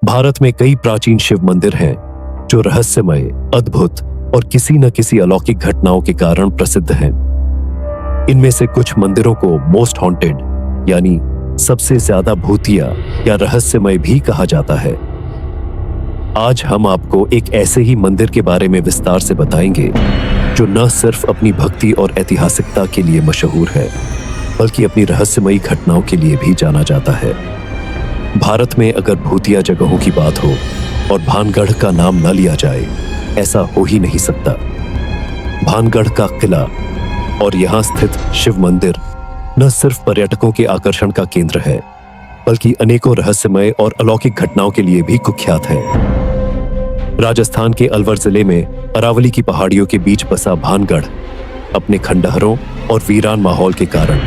भारत में कई प्राचीन शिव मंदिर हैं जो रहस्यमय, अद्भुत और किसी न किसी अलौकिक घटनाओं के कारण प्रसिद्ध हैं। इनमें से कुछ मंदिरों को मोस्ट हॉन्टेड यानी सबसे ज्यादा भूतिया या रहस्यमय भी कहा जाता है। आज हम आपको एक ऐसे ही मंदिर के बारे में विस्तार से बताएंगे जो न सिर्फ अपनी भक्ति और ऐतिहासिकता के लिए मशहूर है, बल्कि अपनी रहस्यमयी घटनाओं के लिए भी जाना जाता है। भारत में अगर भूतिया जगहों की बात हो और भानगढ़ का नाम न लिया जाए, ऐसा हो ही नहीं सकता। भानगढ़ का किला और यहाँ स्थित शिव मंदिर न सिर्फ पर्यटकों के आकर्षण का केंद्र है, बल्कि अनेकों रहस्यमय और अलौकिक घटनाओं के लिए भी कुख्यात है। राजस्थान के अलवर जिले में अरावली की पहाड़ियों के बीच बसा भानगढ़ अपने खंडहरों और वीरान माहौल के कारण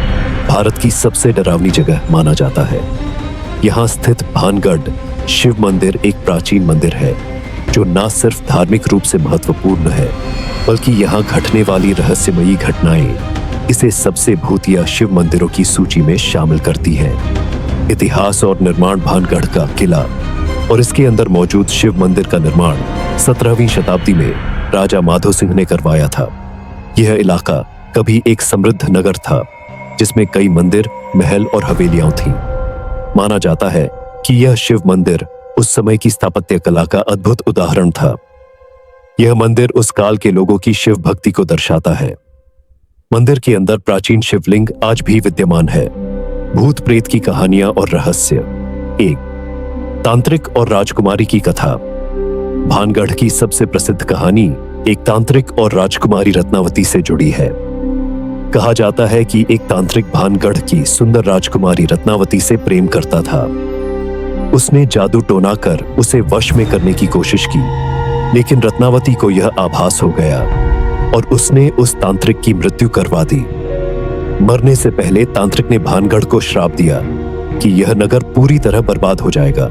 भारत की सबसे डरावनी जगह माना जाता है। यहाँ स्थित भानगढ़ शिव मंदिर एक प्राचीन मंदिर है जो न सिर्फ धार्मिक रूप से महत्वपूर्ण है, बल्कि यहाँ घटने वाली रहस्यमयी घटनाएं इसे सबसे भूतिया शिव मंदिरों की सूची में शामिल करती हैं। इतिहास और निर्माण। भानगढ़ का किला और इसके अंदर मौजूद शिव मंदिर का निर्माण 17वीं शताब्दी में राजा माधो सिंह ने करवाया था। यह इलाका कभी एक समृद्ध नगर था जिसमें कई मंदिर, महल और हवेलियां थीं। माना जाता है कि यह शिव मंदिर उस समय की स्थापत्य कला का अद्भुत उदाहरण था। यह मंदिर उस काल के लोगों की शिव भक्ति को दर्शाता है। मंदिर के अंदर प्राचीन शिवलिंग आज भी विद्यमान है। भूत प्रेत की कहानियां और रहस्य। 1. तांत्रिक और राजकुमारी की कथा। भानगढ़ की सबसे प्रसिद्ध कहानी एक तांत्रिक और राजकुमारी रत्नावती से जुड़ी है। कहा जाता है कि एक तांत्रिक भानगढ़ की सुंदर राजकुमारी रत्नावती से प्रेम करता था। उसने जादू टोना कर उसे वश में करने की कोशिश की, लेकिन रत्नावती को यह आभास हो गया और उसने उस तांत्रिक की मृत्यु करवा दी। मरने से पहले तांत्रिक ने भानगढ़ को श्राप दिया कि यह नगर पूरी तरह बर्बाद हो जाएगा।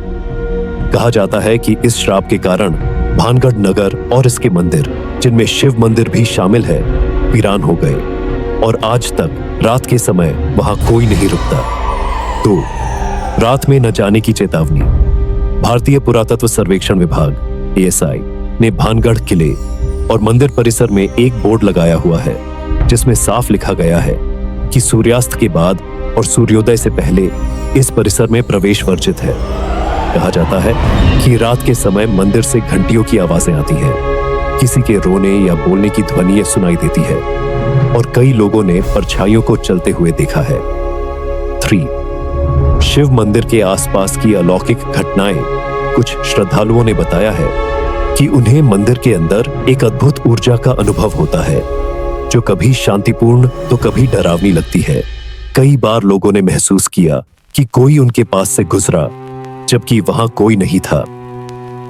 कहा जाता है कि इस श्राप के कारण भानगढ़ नगर और इसके मंदिर, जिनमें शिव मंदिर भी शामिल है, वीरान हो गए और आज तक रात के समय वहां कोई नहीं रुकता। 2. रात में न जाने की चेतावनी। भारतीय पुरातत्व सर्वेक्षण विभाग ASI ने भानगढ़ किले और मंदिर परिसर में एक बोर्ड लगाया हुआ है जिसमें साफ लिखा गया है कि सूर्यास्त के बाद और सूर्योदय से पहले इस परिसर में प्रवेश वर्जित है। कहा जाता है कि रात के समय मंदिर से घंटियों की आवाजें आती हैं, किसी के रोने या बोलने की ध्वनि सुनाई देती है और कई लोगों ने परछाइयों को चलते हुए देखा है। 3. शिव मंदिर के आसपास की अलौकिक घटनाएं। कुछ श्रद्धालुओं ने बताया है कि उन्हें मंदिर के अंदर एक अद्भुत ऊर्जा का अनुभव होता है जो कभी शांतिपूर्ण तो कभी डरावनी लगती है। कई बार लोगों ने महसूस किया कि कोई उनके पास से गुजरा जबकि वहां कोई नहीं था।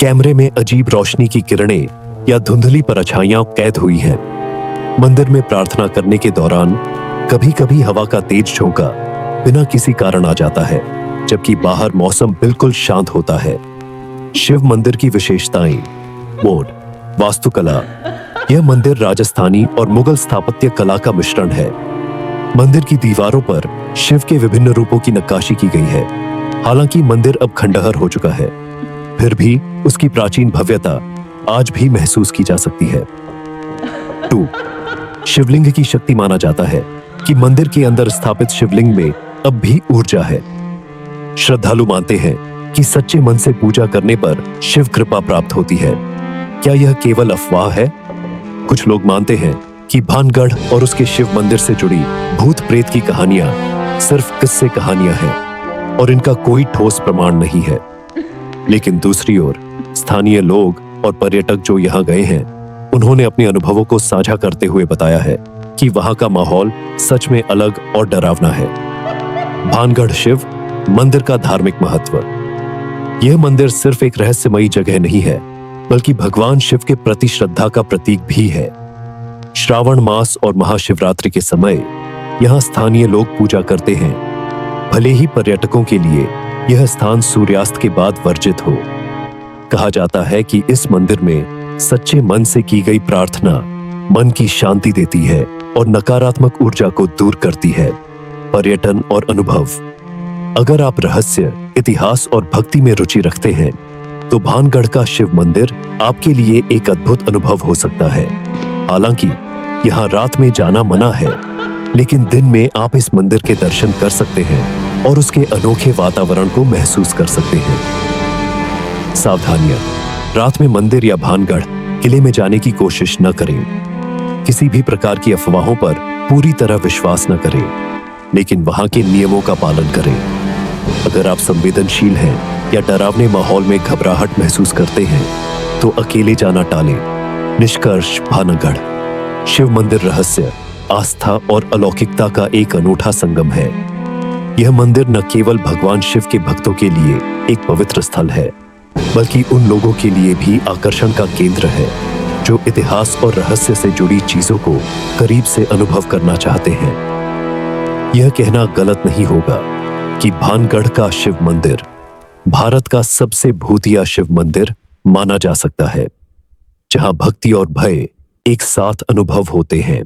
कैमरे में अजीब रोशनी की किरणें या धुंधली परछाइयां कैद हुई हैं। मंदिर में प्रार्थना करने के दौरान कभी-कभी हवा का तेज झोंका बिना किसी कारण आ जाता है, जबकि बाहर मौसम बिल्कुल शांत होता है। शिव मंदिर की विशेषताएं। बोर्ड। वास्तुकला। यह मंदिर राजस्थानी और मुगल स्थापत्य कला का मिश्रण है। मंदिर की दीवारों पर शिव के विभिन्न रूपों की नक्काशी की गई है। हालांकि मंदिर अब खंडहर हो चुका है, फिर भी उसकी प्राचीन भव्यता आज भी महसूस की जा सकती है। 2. शिवलिंग की शक्ति। माना जाता है कि मंदिर के अंदर स्थापित शिवलिंग में अब भी ऊर्जा है। श्रद्धालु मानते हैं कि सच्चे मन से पूजा करने पर शिव कृपा प्राप्त होती है। क्या यह केवल अफवाह है? कुछ लोग मानते हैं कि भानगढ़ और उसके शिव मंदिर से जुड़ी भूत प्रेत की कहानियां सिर्फ किस्से कहानियां हैं और इनका कोई ठोस प्रमाण नहीं है। लेकिन दूसरी ओर स्थानीय लोग और पर्यटक जो यहाँ गए हैं, उन्होंने अपने अनुभवों को साझा करते हुए बताया है कि वहां का माहौल सच में अलग और डरावना है। भानगढ़ शिव मंदिर का धार्मिक महत्व। यह मंदिर सिर्फ एक रहस्यमयी जगह नहीं है, बल्कि भगवान शिव के प्रति श्रद्धा का प्रतीक भी है। श्रावण मास और महाशिवरात्रि के समय यहाँ स्थानीय लोग पूजा करते हैं, भले ही पर्यटकों के लिए यह स्थान सूर्यास्त के बाद वर्जित हो। कहा जाता है कि इस मंदिर में सच्चे मन से की गई प्रार्थना मन की शांति देती है और नकारात्मक ऊर्जा को दूर करती है। पर्यटन और अनुभव। अगर आप रहस्य, इतिहास और भक्ति में रुचि रखते हैं तो भानगढ़ का शिव मंदिर आपके लिए एक अद्भुत अनुभव हो सकता है। हालांकि यहाँ रात में जाना मना है, लेकिन दिन में आप इस मंदिर के दर्शन कर सकते हैं और उसके अनोखे वातावरण को महसूस कर सकते हैं। सावधानियां, रात में मंदिर या भानगढ़ किले में जाने की कोशिश न करें। किसी भी प्रकार की अफवाहों पर पूरी तरह विश्वास न करें, लेकिन वहां के नियमों का पालन करें। अगर आप संवेदनशील हैं या डरावने माहौल में घबराहट महसूस करते हैं, तो अकेले जाना टालें। निष्कर्ष, भानगढ़ शिव मंदिर रहस्य, आस्था और अलौकिकता का एक अनूठा संगम है। यह मंदिर न केवल भगवान शिव के भक्तों के लिए एक पवित्र स्थल है, बल्कि उन लोगों के लिए भी आकर्षण का केंद्र है जो इतिहास और रहस्य से जुड़ी चीजों को करीब से अनुभव करना चाहते हैं। यह कहना गलत नहीं होगा कि भानगढ़ का शिव मंदिर भारत का सबसे भूतिया शिव मंदिर माना जा सकता है, जहां भक्ति और भय एक साथ अनुभव होते हैं।